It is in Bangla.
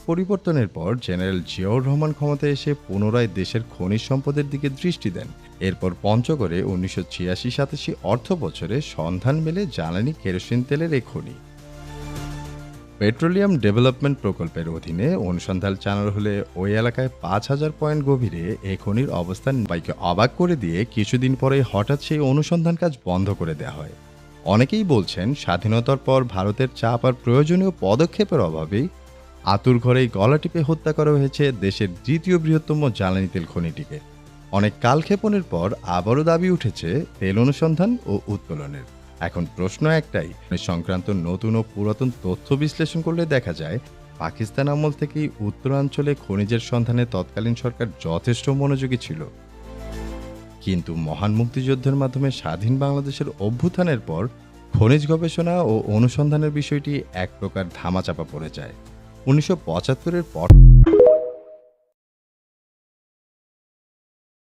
পরিবর্তনের পর জেনারেল জিয়াউর রহমান ক্ষমতায় এসে পুনরায় দেশের খনিজ সম্পদের দিকে দৃষ্টি দেন। এরপর পঞ্চগড়ে ১৯৮৬-৮৭ অর্থ বছরে সন্ধান মেলে জ্বালানি কেরোসিন তেলের এই খনি। পেট্রোলিয়াম ডেভেলপমেন্ট প্রকল্পের অধীনে অনুসন্ধান চালানো হলে ওই এলাকায় ৫,০০০ পয়েন্ট গভীরে এই খনির অবস্থান বাইকে অবাক করে দিয়ে কিছুদিন পরে হঠাৎ সেই অনুসন্ধান কাজ বন্ধ করে দেওয়া হয়। অনেকেই বলছেন স্বাধীনতার পর ভারতের চাপ আর প্রয়োজনীয় পদক্ষেপের অভাবেই আতুর ঘরেই গলা টিপে হত্যা করা হয়েছে দেশের দ্বিতীয় বৃহত্তম জ্বালানি তেল খনিটিকে। অনেক কালক্ষেপণের পর আবারও দাবি উঠেছে তেল অনুসন্ধান ও উত্তোলনের। এখন প্রশ্ন একটাই, সংক্রান্ত নতুন ও পুরাতন তথ্য বিশ্লেষণ করলে দেখা যায় পাকিস্তান আমল থেকেই উত্তরাঞ্চলে খনিজের সন্ধানে তৎকালীন সরকার যথেষ্ট মনোযোগী ছিল। কিন্তু মহান মুক্তিযুদ্ধের মাধ্যমে স্বাধীন বাংলাদেশের অভ্যুত্থানের পর খনিজ গবেষণা ও অনুসন্ধানের বিষয়টি এক প্রকার ধামাচাপা পড়ে যায়। ১৯৭৫-এর পর